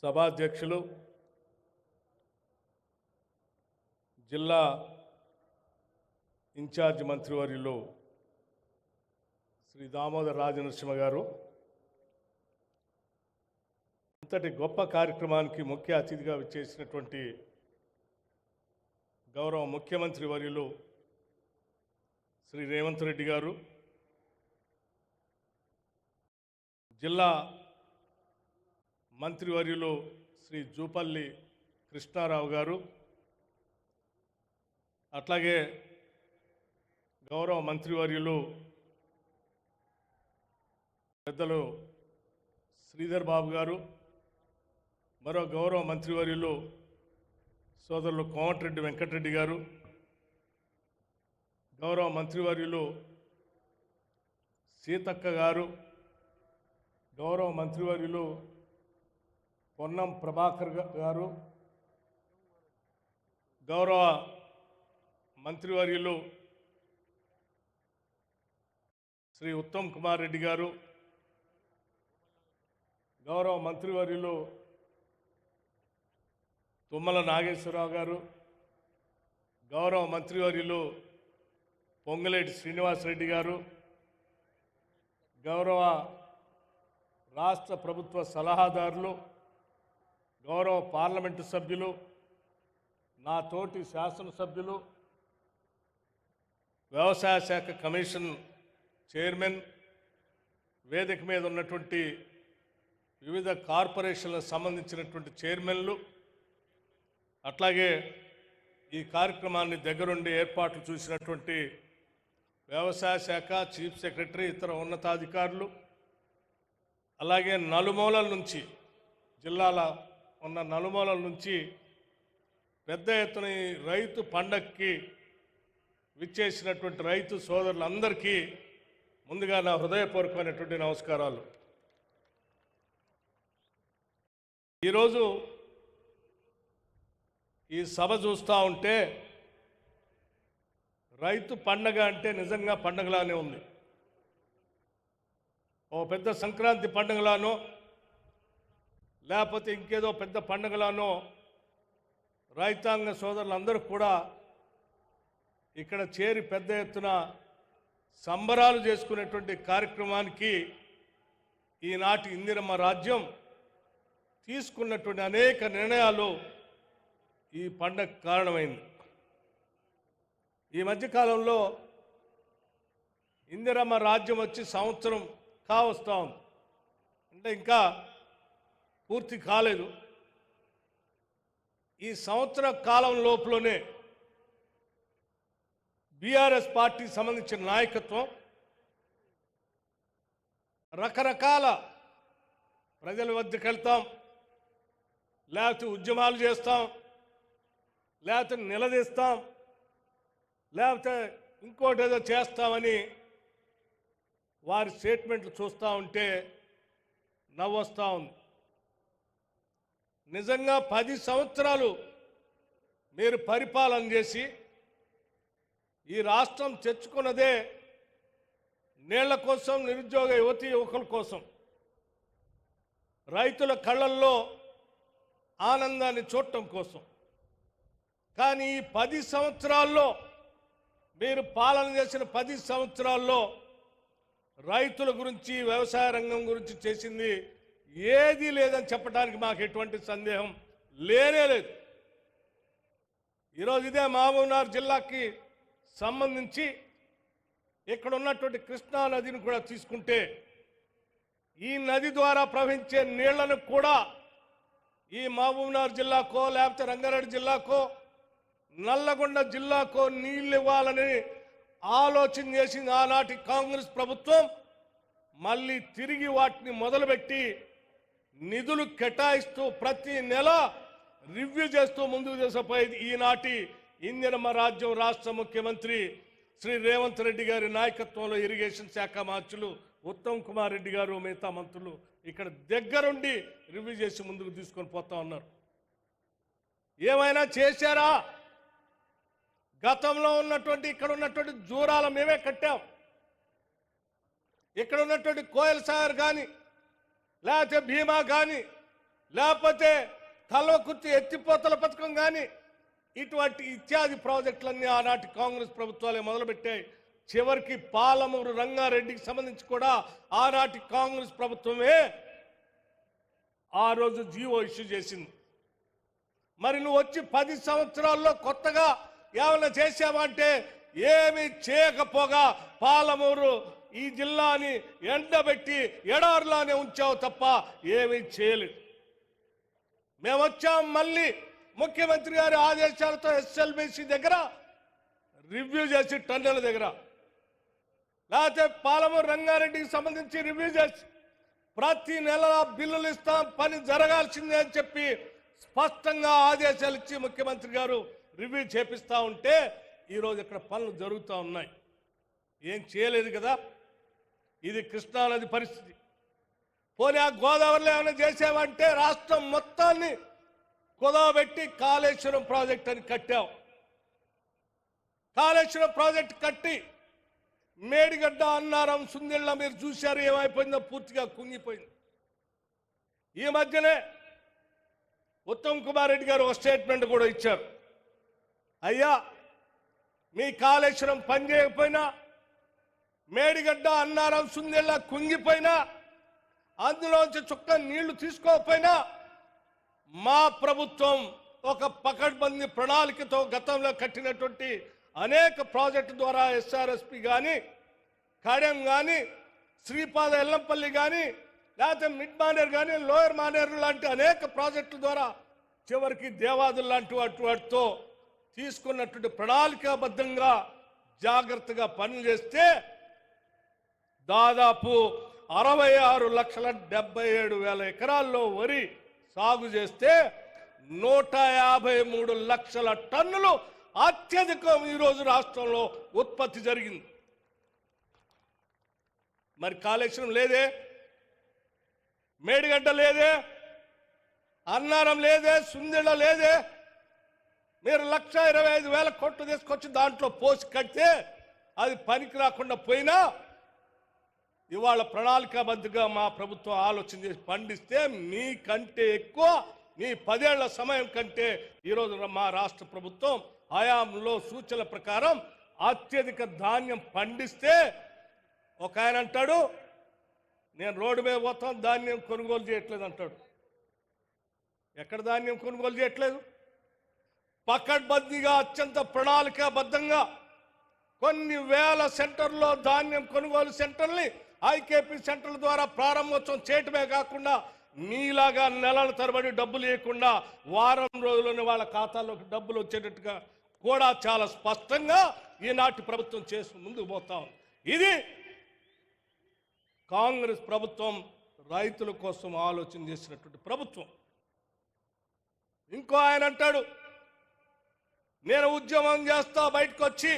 సభాధ్యక్షులు జిల్లా ఇన్ఛార్జ్ మంత్రివర్యులు శ్రీ దామోదర్ రాజనరసింహ గారు ఇంతటి గొప్ప కార్యక్రమానికి ముఖ్య అతిథిగా విచ్చేసినటువంటి గౌరవ ముఖ్యమంత్రి వర్యులు శ్రీ రేవంత్ రెడ్డి గారు, జిల్లా మంత్రివర్యులు శ్రీ జూపల్లి కృష్ణారావు గారు, అట్లాగే గౌరవ మంత్రివర్యులు పెద్దలు శ్రీధర్ బాబు గారు, మరో గౌరవ మంత్రివర్యులు సోదరులు కోమటిరెడ్డి వెంకటరెడ్డి గారు, గౌరవ మంత్రివర్యులు సీతక్క గారు, గౌరవ మంత్రివర్యులు పొన్నం ప్రభాకర్ గారు, గౌరవ మంత్రివర్యులు శ్రీ ఉత్తమ్ కుమార్ రెడ్డి గారు, గౌరవ మంత్రివర్యులు తుమ్మల నాగేశ్వరరావు గారు, గౌరవ మంత్రివర్యులు పొంగులేటి శ్రీనివాసరెడ్డి గారు, గౌరవ రాష్ట్ర ప్రభుత్వ సలహాదారులు, గౌరవ పార్లమెంటు సభ్యులు, నా తోటి శాసనసభ్యులు, వ్యవసాయ శాఖ కమిషన్ చైర్మన్, వేదిక మీద ఉన్నటువంటి వివిధ కార్పొరేషన్లకు సంబంధించినటువంటి చైర్మన్లు, అట్లాగే ఈ కార్యక్రమాన్ని దగ్గరుండి ఏర్పాట్లు చూసినటువంటి వ్యవసాయ శాఖ చీఫ్ సెక్రటరీ, ఇతర ఉన్నతాధికారులు, అలాగే నలుమూలల నుంచి జిల్లాల ఉన్న నలుమూలల నుంచి పెద్ద ఎత్తున ఈ రైతు పండగకి విచ్చేసినటువంటి రైతు సోదరులందరికీ ముందుగా నా హృదయపూర్వకమైనటువంటి నమస్కారాలు. ఈరోజు ఈ సభ చూస్తూ ఉంటే రైతు పండగ అంటే నిజంగా పండగలానే ఉంది. ఓ పెద్ద సంక్రాంతి పండుగలానో లేకపోతే ఇంకేదో పెద్ద పండుగలానో రైతాంగ సోదరులందరూ కూడా ఇక్కడ చేరి పెద్ద ఎత్తున సంబరాలు చేసుకునేటువంటి కార్యక్రమానికి ఈనాటి ఇందిరమ్మ రాజ్యం తీసుకున్నటువంటి అనేక నిర్ణయాలు ఈ పండగ కారణమైంది. ఈ మధ్యకాలంలో ఇందిరమ్మ రాజ్యం వచ్చి సంవత్సరం కావస్తా ఉంది, అంటే ఇంకా పూర్తి కాలేదు. ఈ సంవత్సర కాలం లోపలనే బీఆర్ఎస్ పార్టీకి సంబంధించిన నాయకత్వం రకరకాల ప్రజల వద్దకు వెళ్తాం, లేకపోతే ఉద్యమాలు చేస్తాం, లేకపోతే నిలదీస్తాం, లేకపోతే ఇంకోటి ఏదో చేస్తామని వారి స్టేట్మెంట్లు చూస్తూ ఉంటే నవ్వొస్తూ ఉంది. నిజంగా 10 సంవత్సరాలు మీరు పరిపాలన చేసి ఈ రాష్ట్రం తెచ్చుకున్నదే నీళ్ల కోసం, నిరుద్యోగ యువతీ యువకుల కోసం, రైతుల కళ్ళల్లో ఆనందాన్ని చూడటం కోసం. కానీ ఈ 10 సంవత్సరాల్లో మీరు పాలన చేసిన 10 సంవత్సరాల్లో రైతుల గురించి, వ్యవసాయ రంగం గురించి చేసింది ఏదీ లేదని చెప్పడానికి మాకు ఎటువంటి సందేహం లేనే లేదు. ఈరోజు ఇదే మహబూబ్నగర్ జిల్లాకి సంబంధించి ఇక్కడ ఉన్నటువంటి కృష్ణా నదిని కూడా తీసుకుంటే ఈ నది ద్వారా ప్రవహించే నీళ్లను కూడా ఈ మహబూబ్నగర్ జిల్లాకో లేకపోతే రంగారెడ్డి జిల్లాకో నల్లగొండ జిల్లాకో నీళ్ళు ఇవ్వాలని ఆలోచన చేసింది ఆనాటి కాంగ్రెస్ ప్రభుత్వం. మళ్ళీ తిరిగి వాటిని మొదలుపెట్టి నిధులు కేటాయిస్తూ ప్రతి నెల రివ్యూ చేస్తూ ముందుకు తీసుకుపోయేది ఈనాటి ఇందిరమ్మ రాజ్యం రాష్ట్ర ముఖ్యమంత్రి శ్రీ రేవంత్ రెడ్డి గారి నాయకత్వంలో ఇరిగేషన్ శాఖ మంత్రులు ఉత్తమ్ కుమార్ రెడ్డి గారు, మిగతా మంత్రులు ఇక్కడ దగ్గరుండి రివ్యూ చేసి ముందుకు తీసుకొని పోతా ఉన్నారు. ఏమైనా చేశారా? గతంలో ఉన్నటువంటి ఇక్కడ ఉన్నటువంటి జూరాల మేమే కట్టాం. ఇక్కడ ఉన్నటువంటి కోయల్ సాగర్ కానీ లేకపోతే భీమా కానీ లేకపోతే కల్వకుర్తి ఎత్తిపోతల పథకం కానీ ఇటువంటి ఇత్యాది ప్రాజెక్టులన్నీ ఆనాటి కాంగ్రెస్ ప్రభుత్వాలే మొదలుపెట్టాయి. చివరికి పాలమూరు రంగారెడ్డికి సంబంధించి కూడా ఆనాటి కాంగ్రెస్ ప్రభుత్వమే ఆ రోజు జీవో ఇష్యూ చేసింది. మరి నువ్వు వచ్చి 10 సంవత్సరాల్లో కొత్తగా ఏమైనా చేసావంటే ఏమి చేయకపోగా పాలమూరు ఈ జిల్లాని ఎండబెట్టి ఎడారులానే ఉంచావు తప్ప ఏమీ చేయలేదు. మేము వచ్చాం మళ్ళీ ముఖ్యమంత్రి గారి ఆదేశాలతో ఎస్ఎల్బిసి దగ్గర రివ్యూ చేసి టన్నెల దగ్గర, లేకపోతే పాలమూరు రంగారెడ్డికి సంబంధించి రివ్యూ చేసి ప్రతి నెల బిల్లులు ఇస్తాం, పని జరగాల్సిందే అని చెప్పి స్పష్టంగా ఆదేశాలు ఇచ్చి ముఖ్యమంత్రి గారు రివ్యూ చేపిస్తా ఉంటే ఈరోజు ఇక్కడ పనులు జరుగుతూ ఉన్నాయి. ఏం చేయలేదు కదా. ఇది కృష్ణానది పరిస్థితి. పోనీ ఆ గోదావరిలో ఏమైనా చేసామంటే రాష్ట్రం మొత్తాన్ని కుదవబెట్టి కాళేశ్వరం ప్రాజెక్ట్ అని కట్టాం. కాళేశ్వరం ప్రాజెక్ట్ కట్టి మేడిగడ్డ అన్నారం సుందిళ్ళ మీరు చూశారు ఏమైపోయిందో, పూర్తిగా కుంగిపోయింది. ఈ మధ్యనే ఉత్తమ్ కుమార్ రెడ్డి గారు ఒక స్టేట్మెంట్ కూడా ఇచ్చారు. అయ్యా మీ కాళేశ్వరం పని చేయకపోయినా, మేడిగడ్డ అన్నారం సుందిళ్ళ కుంగిపోయినా, అందులోంచి చుక్క నీళ్లు తీసుకోకపోయినా మా ప్రభుత్వం ఒక పకడ్బందీ ప్రణాళికతో గతంలో కట్టినటువంటి అనేక ప్రాజెక్టు ద్వారా ఎస్ఆర్ఎస్పి కానీ, కడెం కానీ, శ్రీపాద ఎల్లంపల్లి కానీ, లేకపోతే మిడ్ మానేర్ కానీ, లోయర్ మానేర్ లాంటి అనేక ప్రాజెక్టుల ద్వారా చివరికి దేవాదులు లాంటి వాటితో తీసుకున్నటువంటి ప్రణాళికాబద్ధంగా జాగ్రత్తగా పనులు చేస్తే దాదాపు 66,77,000 ఎకరాల్లో వరి సాగు చేస్తే 153 లక్షల టన్నులు అత్యధికం ఈరోజు రాష్ట్రంలో ఉత్పత్తి జరిగింది. మరి కాళేశ్వరం లేదే, మేడిగడ్డ లేదే, అన్నారం లేదే, సుందిళ్ళ లేదే. మీరు 1,25,000 కోట్లు తీసుకొచ్చి దాంట్లో పోసి కడితే అది పనికి రాకుండా పోయినా ఇవాళ ప్రణాళికాబద్ధంగా మా ప్రభుత్వం ఆలోచన చేసి పండిస్తే మీకంటే ఎక్కువ, మీ 10 ఏళ్ల సమయం కంటే ఈరోజు మా రాష్ట్ర ప్రభుత్వం హయాంలో సూచనల ప్రకారం అత్యధిక ధాన్యం పండిస్తే ఒక ఆయన అంటాడు నేను రోడ్డు మీద పోతాం ధాన్యం కొనుగోలు చేయట్లేదు అంటాడు. ఎక్కడ ధాన్యం కొనుగోలు చేయట్లేదు? పకడ్బందీగా అత్యంత ప్రణాళికాబద్ధంగా కొన్ని వేల సెంటర్లో ధాన్యం కొనుగోలు సెంటర్ని ఐకేపీ సెంటర్ల ద్వారా ప్రారంభోత్సవం చేయటమే కాకుండా మీలాగా నెలల తరబడి డబ్బులు ఇవ్వకుండా వారం రోజుల్లోనే వాళ్ళ ఖాతాల్లోకి డబ్బులు వచ్చేటట్టుగా కూడా చాలా స్పష్టంగా ఈనాటి ప్రభుత్వం చేసి ముందుకు పోతాం. ఇది కాంగ్రెస్ ప్రభుత్వం రైతుల కోసం ఆలోచన చేసినటువంటి ప్రభుత్వం. ఇంకో ఆయన అంటాడు నేను ఉద్యమం చేస్తా, బయటకు వచ్చి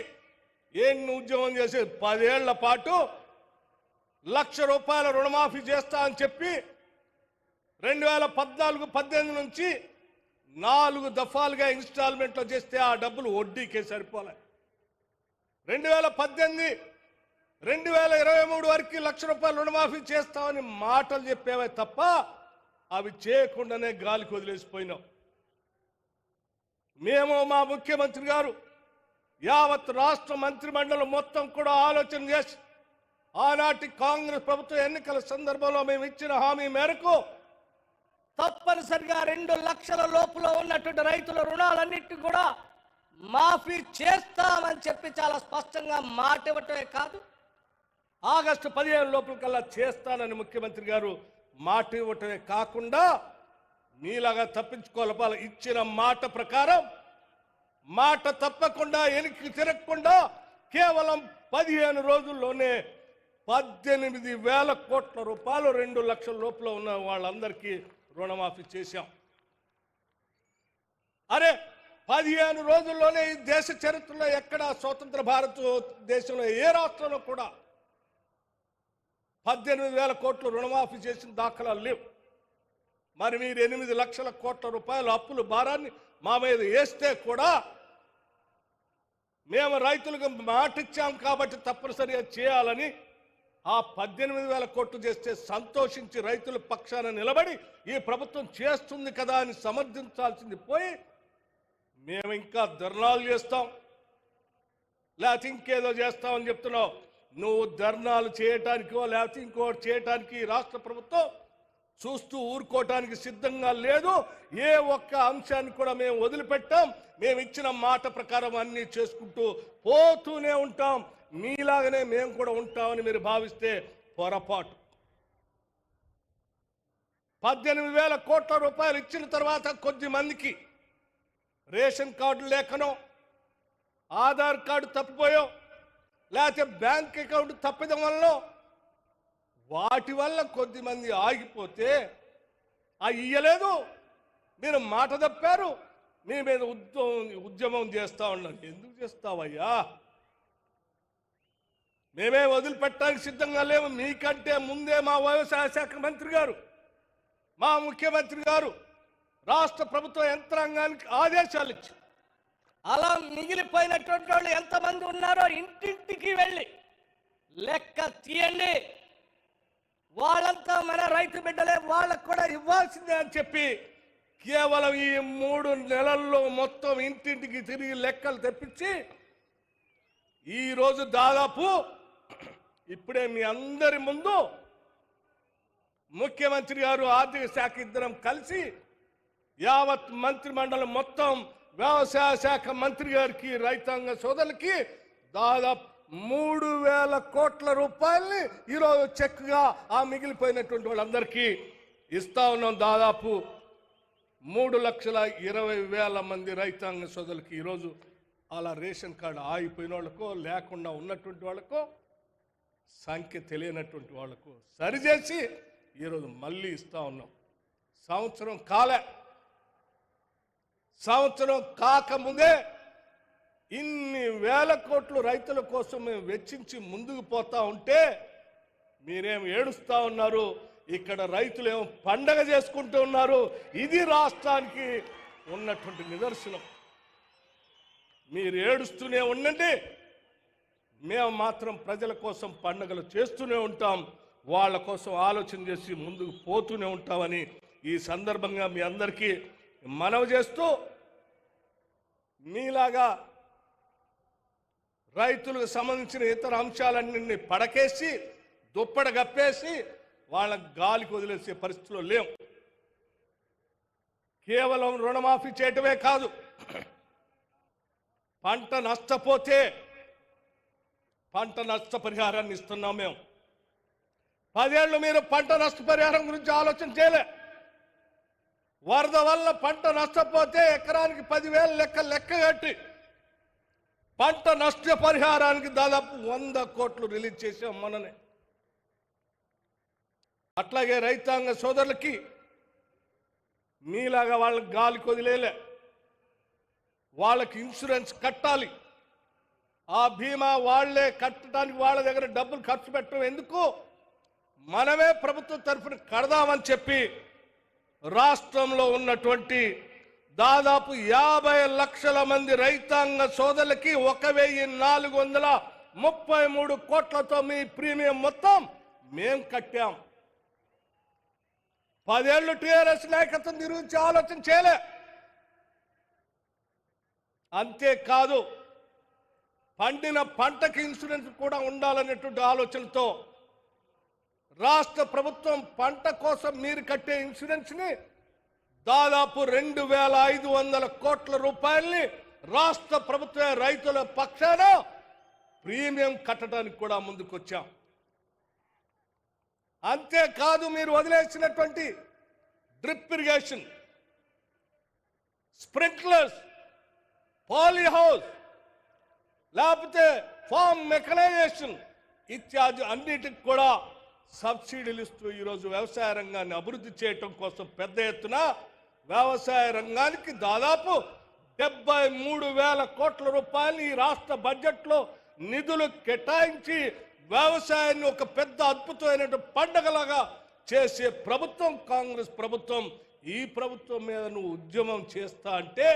ఏం ఉద్యమం చేసేది 10 ఏళ్ల పాటు ₹1,00,000 రుణమాఫీ చేస్తా అని చెప్పి 2014-18 నుంచి 4 దఫాలుగా ఇన్స్టాల్మెంట్లో చేస్తే ఆ డబ్బులు వడ్డీకే సరిపోలే. 2018-2023 వరకు ₹1,00,000 రుణమాఫీ చేస్తామని మాటలు చెప్పేవే తప్ప అవి చేయకుండానే గాలికి వదిలేసిపోయినాం. మేము మా ముఖ్యమంత్రి గారు యావత్ రాష్ట్ర మంత్రిమండలి మొత్తం కూడా ఆలోచన చేసి ఆనాటి కాంగ్రెస్ ప్రభుత్వ ఎన్నికల సందర్భంలో మేము ఇచ్చిన హామీ మేరకు తప్పనిసరిగా 2 లక్షల లోపల ఉన్నటువంటి రైతుల రుణాలన్నింటినీ కూడా మాఫీ చేస్తామని చెప్పి చాలా స్పష్టంగా మాట ఇవ్వటమే కాదు, ఆగస్టు 15 లోపల కల్లా చేస్తానని ముఖ్యమంత్రి గారు మాట ఇవ్వటమే కాకుండా మీలాగా తప్పించుకోవాలి ఇచ్చిన మాట ప్రకారం మాట తప్పకుండా వెనక్కి తిరగకుండా కేవలం 15 రోజుల్లోనే 18,000 కోట్ల రూపాయలు 2 లక్షల లోపల ఉన్న వాళ్ళందరికీ రుణమాఫీ చేశాం. అరే 15 రోజుల్లోనే ఈ దేశ చరిత్రలో ఎక్కడ స్వతంత్ర భారతదేశంలో ఏ రాష్ట్రంలో కూడా 18,000 కోట్లు రుణమాఫీ చేసిన దాఖలాలు లేవు. మరి మీరు 8 లక్షల కోట్ల రూపాయల అప్పుల భారాన్ని మా మీద వేస్తే కూడా మేము రైతులకు మాట ఇచ్చాం కాబట్టి తప్పనిసరిగా చేయాలని ఆ 18,000 కోట్లు చేస్తే సంతోషించి రైతుల పక్షాన నిలబడి ఈ ప్రభుత్వం చేస్తుంది కదా అని సమర్థించాల్సింది పోయి మేము ఇంకా ధర్నాలు చేస్తాం లేకపోతే ఇంకేదో చేస్తామని చెప్తున్నావు. నువ్వు ధర్నాలు చేయటానికో లేకపోతే ఇంకోటి చేయటానికి రాష్ట్ర ప్రభుత్వం చూస్తూ ఊరుకోవటానికి సిద్ధంగా లేదు. ఏ ఒక్క అంశాన్ని కూడా మేము వదిలిపెట్టాం. మేము ఇచ్చిన మాట ప్రకారం అన్నీ చేసుకుంటూ పోతూనే ఉంటాం. మీలాగనే మేము కూడా ఉంటామని మీరు భావిస్తే పొరపాటు. 18,000 కోట్ల రూపాయలు ఇచ్చిన తర్వాత కొద్ది మందికి రేషన్ కార్డు లేకనో ఆధార్ కార్డు తప్పిపోయో లేకపోతే బ్యాంక్ అకౌంట్ తప్పిదం వల్ల వాటి వల్ల కొద్ది మంది ఆగిపోతే ఇయ్యలేదు, మీరు మాట తప్పారు, మీ మీద ఉద్యమం చేస్తా ఉన్నారు. ఎందుకు చేస్తావయ్యా? మేమే వదిలిపెట్టడానికి సిద్ధంగా లేవు. మీకంటే ముందే మా వ్యవసాయ శాఖ మంత్రి గారు, మా ముఖ్యమంత్రి గారు రాష్ట్ర ప్రభుత్వ యంత్రాంగానికి ఆదేశాలు ఇచ్చి అలా మిగిలిపోయినటువంటి వాళ్ళు ఎంతమంది ఉన్నారో ఇంటింటికి వెళ్ళి లెక్క తీయండి. వాళ్ళంతా మన రైతు బిడ్డలే, వాళ్ళకు కూడా ఇవ్వాల్సిందే అని చెప్పి కేవలం ఈ 3 నెలల్లో మొత్తం ఇంటింటికి తిరిగి లెక్కలు తెప్పించి ఈరోజు దాదాపు ఇప్పుడే మీ అందరి ముందు ముఖ్యమంత్రి గారు ఆర్థిక శాఖ ఇద్దరం కలిసి యావత్ మంత్రి మండలం మొత్తం వ్యవసాయ శాఖ మంత్రి గారికి రైతాంగ సోదరులకి దాదాపు 3,000 కోట్ల రూపాయల్ని ఈరోజు చెక్గా ఆ మిగిలిపోయినటువంటి వాళ్ళందరికీ ఇస్తా ఉన్నాం. దాదాపు 3,20,000 మంది రైతాంగ సోదరులకి ఈరోజు అలా రేషన్ కార్డు ఆగిపోయిన వాళ్ళకో లేకుండా ఉన్నటువంటి వాళ్ళకో సంఖ్య తెలియనటువంటి వాళ్ళకు సరిచేసి ఈరోజు మళ్ళీ ఇస్తా ఉన్నాం. సంవత్సరం కాకముందే ఇన్ని వేల కోట్లు రైతుల కోసం మేము వెచ్చించి ముందుకు పోతా ఉంటే మీరేం ఏడుస్తా ఉన్నారు, ఇక్కడ రైతులేమో పండగ చేసుకుంటూ ఉన్నారు. ఇది రాష్ట్రానికి ఉన్నటువంటి నిదర్శనం. మీరు ఏడుస్తూనే ఉండండి, మేము మాత్రం ప్రజల కోసం పండుగలు చేస్తూనే ఉంటాం, వాళ్ళ కోసం ఆలోచన చేసి ముందుకు పోతూనే ఉంటామని ఈ సందర్భంగా మీ అందరికీ మనవి చేస్తూ, మీలాగా రైతులకు సంబంధించిన ఇతర అంశాలన్నింటినీ పడకేసి దుప్పడ గప్పేసి వాళ్ళ గాలికి వదిలేసే పరిస్థితిలో లేవు. కేవలం రుణమాఫీ చేయటమే కాదు, పంట నష్టపోతే పంట నష్టపరిహారాన్ని ఇస్తున్నాం. మేము 10 ఏళ్ళు మీరు పంట నష్టపరిహారం గురించి ఆలోచన చేయలే. వరద వల్ల పంట నష్టపోతే ఎకరానికి 10,000 లెక్క కట్టి పంట నష్టపరిహారానికి దాదాపు 100 కోట్లు రిలీజ్ చేసాం మననే. అట్లాగే రైతాంగ సోదరులకి మీలాగా వాళ్ళకి గాలికి వదిలేలే, వాళ్ళకి ఇన్సూరెన్స్ కట్టాలి. ఆ బీమా వాళ్లే కట్టడానికి వాళ్ళ దగ్గర డబ్బులు ఖర్చు పెట్టడం ఎందుకు, మనమే ప్రభుత్వం తరఫున కడదామని చెప్పి రాష్ట్రంలో ఉన్నటువంటి దాదాపు 50 లక్షల మంది రైతాంగ సోదరులకి 1,433 కోట్లతో మీ ప్రీమియం మొత్తం మేం కట్టాం. 10 ఏళ్ళు టీఆర్ఎస్ నాయకత్వం గురించి ఆలోచన చేయలే. అంతేకాదు, పండిన పంటకి ఇన్సూరెన్స్ కూడా ఉండాలనేటువంటి ఆలోచనతో రాష్ట్ర ప్రభుత్వం పంట కోసం మీరు కట్టే ఇన్సూరెన్స్ని దాదాపు 2,500 కోట్ల రూపాయల్ని రాష్ట్ర ప్రభుత్వ రైతుల పక్షాన ప్రీమియం కట్టడానికి కూడా ముందుకొచ్చాం. అంతేకాదు, మీరు వదిలేసినటువంటి drip irrigation, sprinklers, poly house, లేకపోతే ఫార్మ్ మెకనైజేషన్ ఇత్యాది అన్నిటికి కూడా సబ్సిడీలు ఇస్తూ ఈరోజు వ్యవసాయ రంగాన్ని అభివృద్ధి చేయటం కోసం పెద్ద ఎత్తున వ్యవసాయ రంగానికి దాదాపు 73,000 కోట్ల రూపాయలు ఈ రాష్ట్ర బడ్జెట్లో నిధులు కేటాయించి వ్యవసాయాన్ని ఒక పెద్ద అద్భుతమైన పండగలాగా చేసే ప్రభుత్వం కాంగ్రెస్ ప్రభుత్వం. ఈ ప్రభుత్వం మీద నువ్వు ఉద్యమం చేస్తా అంటే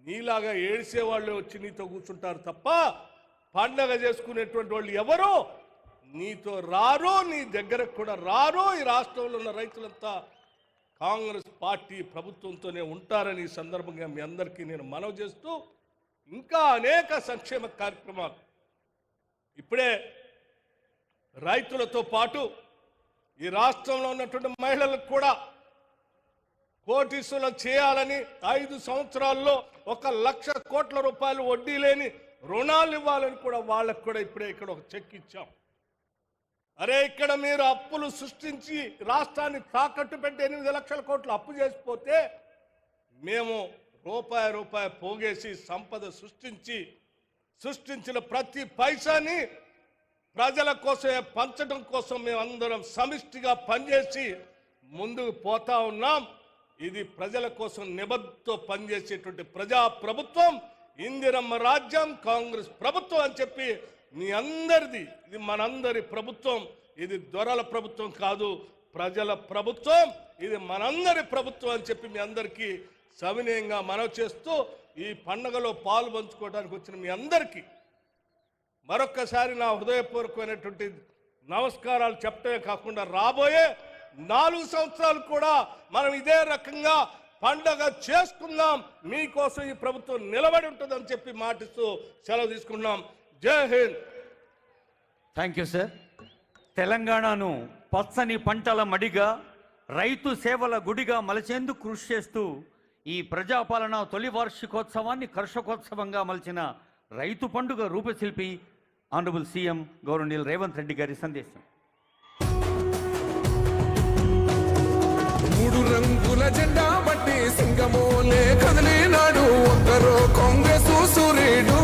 నీలాగా ఏడిసే వాళ్ళు వచ్చి నీతో కూర్చుంటారు తప్ప పండగ చేసుకునేటువంటి వాళ్ళు ఎవరు నీతో రారు, నీ దగ్గరకు కూడా రారు. ఈ రాష్ట్రంలో ఉన్న రైతులంతా కాంగ్రెస్ పార్టీ ప్రభుత్వంతోనే ఉంటారని ఈ సందర్భంగా మీ అందరికీ నేను మనవి చేస్తూ, ఇంకా అనేక సంక్షేమ కార్యక్రమాలు ఇప్పుడే రైతులతో పాటు ఈ రాష్ట్రంలో ఉన్నటువంటి మహిళలకు కూడా కోటీసులు చేయాలని 5 సంవత్సరాల్లో 1,00,000 కోట్ల రూపాయలు వడ్డీ లేని రుణాలు ఇవ్వాలని కూడా వాళ్ళకు కూడా ఇప్పుడే ఇక్కడ ఒక చెక్ ఇచ్చాం. అరే, ఇక్కడ మీరు అప్పులు సృష్టించి రాష్ట్రాన్ని తాకట్టు పెట్టి 8 లక్షల కోట్లు అప్పు చేసిపోతే మేము రూపాయి పోగేసి సంపద సృష్టించిన ప్రతి పైసాని ప్రజల కోసమే పంచడం కోసం మేమందరం సమిష్టిగా పనిచేసి ముందుకు పోతా ఉన్నాం. ఇది ప్రజల కోసం నిబద్ధతో పనిచేసేటువంటి ప్రజా ప్రభుత్వం, ఇందిరమ్మ రాజ్యం, కాంగ్రెస్ ప్రభుత్వం అని చెప్పి మీ అందరిది, ఇది మనందరి ప్రభుత్వం. ఇది దొరల ప్రభుత్వం కాదు, ప్రజల ప్రభుత్వం. ఇది మనందరి ప్రభుత్వం అని చెప్పి మీ అందరికీ సవినయంగా మనవి చేస్తూ, ఈ పండుగలో పాలు పంచుకోవడానికి వచ్చిన మీ అందరికీ మరొక్కసారి నా హృదయపూర్వకమైనటువంటి నమస్కారాలు చెప్పడమే కాకుండా రాబోయే 4 సంవత్సరాలు కూడా మనం ఇదే రకంగా పండగ చేసుకుందాం. మీకోసం ఈ ప్రభుత్వం నిలబడి ఉంటుందని చెప్పి మాటిస్తూ సెలవు తీసుకున్నాం. జై హింద్. Thank you sir. తెలంగాణను పచ్చని పంటల మడిగా, రైతు సేవల గుడిగా మలచేందుకు కృషి చేస్తూ ఈ ప్రజాపాలన తొలి వార్షికోత్సవాన్ని కర్షకోత్సవంగా మలిచిన రైతు పండుగ రూపశిల్పి ఆనరబుల్ సీఎం గౌరవనీయులు రేవంత్ రెడ్డి గారి సందేశం. 3 రంగుల జెండా బట్టి సింగమోలే కదిలినాడు ఒక్కరో కాంగ్రెస్ సూర్యుడు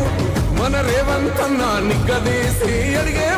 మన రేవంత్ అన్న నిగ్గదీసి అడిగే